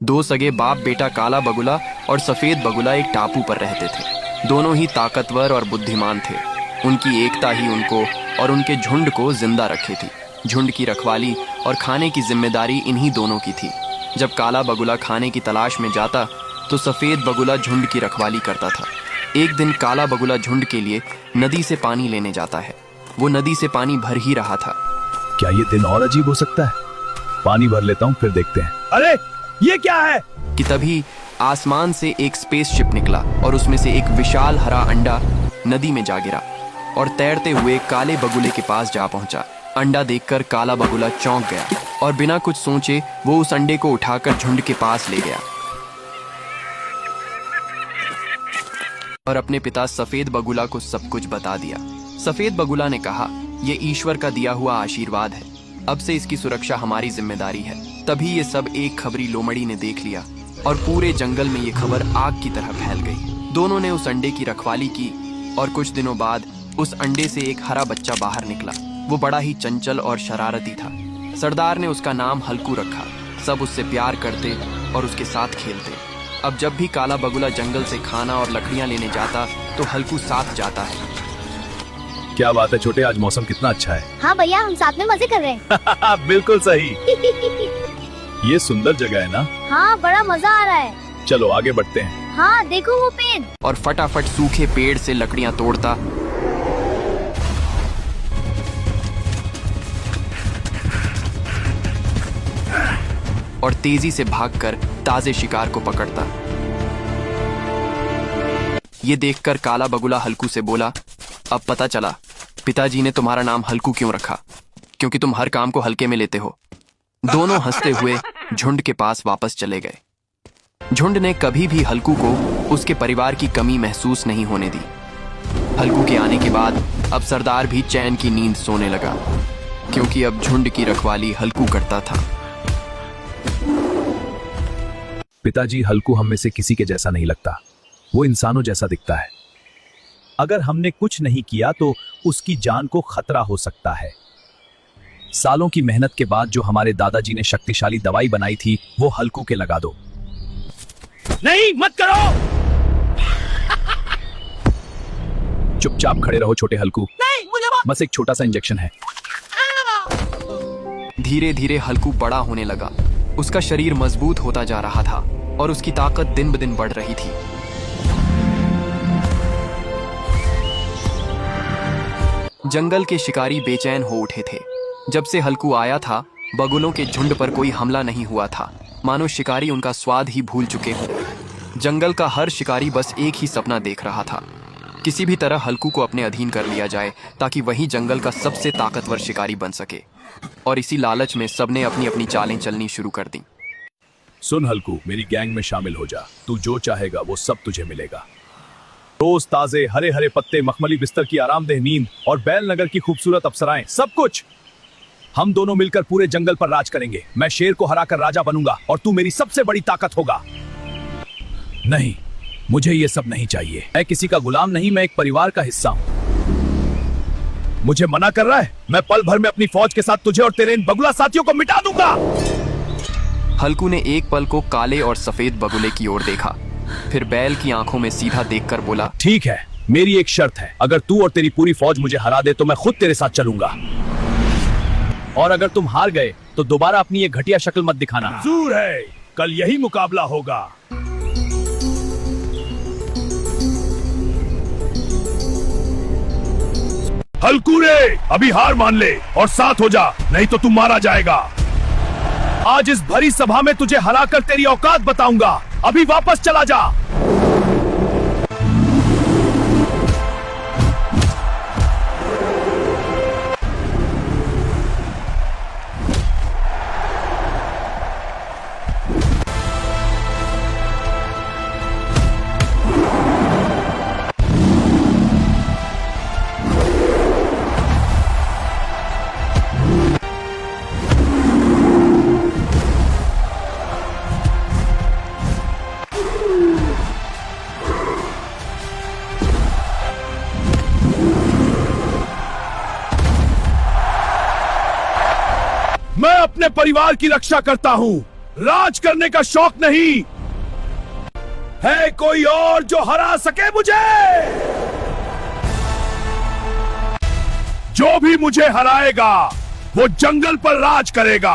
दो सगे बाप बेटा काला बगुला और सफेद बगुला एक टापू पर रहते थे। दोनों ही ताकतवर और बुद्धिमान थे। उनकी एकता ही उनको और उनके झुंड को जिंदा रखे थी। झुंड की रखवाली और खाने की जिम्मेदारी इन्हीं दोनों की थी। जब काला बगुला खाने की तलाश में जाता तो सफेद बगुला झुंड की रखवाली करता था। एक दिन काला बगुला झुंड के लिए नदी से पानी लेने जाता है। वो नदी से पानी भर ही रहा था। क्या ये दिन और अजीब हो सकता है? पानी भर लेता हूँ, फिर देखते हैं। अरे ये क्या है? कि तभी आसमान से एक स्पेसशिप निकला और उसमें से एक विशाल हरा अंडा नदी में जा गिरा और तैरते हुए काले बगुले के पास जा पहुंचा। अंडा देखकर काला बगुला चौंक गया और बिना कुछ सोचे वो उस अंडे को उठाकर झुंड के पास ले गया और अपने पिता सफेद बगुला को सब कुछ बता दिया। सफेद बगुला ने कहा, यह ईश्वर का दिया हुआ आशीर्वाद है। अब से इसकी सुरक्षा हमारी जिम्मेदारी है। तभी ये सब एक खबरी लोमड़ी ने देख लिया और पूरे जंगल में ये खबर आग की तरह फैल गई। दोनों ने उस अंडे की रखवाली की और कुछ दिनों बाद उस अंडे से एक हरा बच्चा बाहर निकला। वो बड़ा ही चंचल और शरारती था। सरदार ने उसका नाम हल्कू रखा। सब उससे प्यार करते और उसके साथ खेलते। अब जब भी काला बगुला जंगल से खाना और लकड़ियां लेने जाता तो हल्कू साथ जाता है। क्या बात है छोटे, आज मौसम कितना अच्छा है। हाँ भैया, हम साथ में मजे कर रहे हैं। बिल्कुल सही। ये सुंदर जगह है ना? हाँ, बड़ा मजा आ रहा है। चलो आगे बढ़ते हैं। हाँ देखो वो पेड़। और फटाफट सूखे पेड़ से लकड़ियां तोड़ता और तेजी से भागकर ताजे शिकार को पकड़ता। ये देखकर काला बगुला हल्कू से बोला, अब पता चला पिताजी ने तुम्हारा नाम हल्कू क्यों रखा, क्योंकि तुम हर काम को हल्के में लेते हो। दोनों हंसते हुए झुंड के पास वापस चले गए। झुंड ने कभी भी हल्कू को उसके परिवार की कमी महसूस नहीं होने दी। हल्कू के आने के बाद अब सरदार भी चैन की नींद सोने लगा, क्योंकि अब झुंड की रखवाली हल्कू करता था। पिताजी, हल्कू हम में से किसी के जैसा नहीं लगता। वो इंसानों जैसा दिखता है। अगर हमने कुछ नहीं किया तो उसकी जान को खतरा हो सकता है। सालों की मेहनत के बाद जो हमारे दादाजी ने शक्तिशाली दवाई बनाई थी वो हल्कू के लगा दो। नहीं, मत करो। चुपचाप खड़े रहो छोटे हल्कू। नहीं, मुझे बस एक छोटा सा इंजेक्शन है। धीरे धीरे हल्कू बड़ा होने लगा। उसका शरीर मजबूत होता जा रहा था और उसकी ताकत दिन ब दिन बढ़ रही थी। जंगल के शिकारी बेचैन हो उठे थे। जब से हल्कू आया था बगुलों के झुंड पर कोई हमला नहीं हुआ था, मानो शिकारी उनका स्वाद ही भूल चुके हों। जंगल का हर शिकारी बस एक ही सपना देख रहा था, किसी भी तरह हल्कू को अपने अधीन कर लिया जाए ताकि वही जंगल का सबसे ताकतवर शिकारी बन सके। और इसी लालच में सबने अपनी अपनी चालें चलनी शुरू कर दी। सुन हल्कू, मेरी गैंग में शामिल हो जा। तू जो चाहेगा वो सब तुझे मिलेगा। रोज ताजे हरे हरे पत्ते, मखमली बिस्तर की आरामदेह नींद और बैल नगर की खूबसूरत अप्सराएं, सब कुछ। हम दोनों मिलकर पूरे जंगल पर राज करेंगे। मैं शेर को हराकर राजा बनूंगा और तू मेरी सबसे बड़ी ताकत होगा। नहीं, मुझे ये सब नहीं चाहिए। मैं किसी का गुलाम नहीं, मैं एक परिवार का हिस्सा हूं। मुझे मना कर रहा है? मैं पल भर में अपनी फौज के साथ तुझे और तेरे इन बगुला साथियों को मिटा दूंगा। हल्कू ने एक पल को काले और सफेद बगुले की ओर देखा, फिर बैल की आंखों में सीधा देखकर बोला, ठीक है, मेरी एक शर्त है। अगर तू और तेरी पूरी फौज मुझे हरा दे तो मैं खुद तेरे साथ चलूंगा। और अगर तुम हार गए तो दोबारा अपनी ये घटिया शक्ल मत दिखाना। मंजूर है, कल यही मुकाबला होगा। हल्कू रे, अभी हार मान ले और साथ हो जा, नहीं तो तू मारा जाएगा। आज इस भरी सभा में तुझे हराकर तेरी औकात बताऊंगा। अभी वापस चला जा। मैं अपने परिवार की रक्षा करता हूं राज करने का शौक नहीं है कोई और जो हरा सके मुझे। जो भी मुझे हराएगा वो जंगल पर राज करेगा।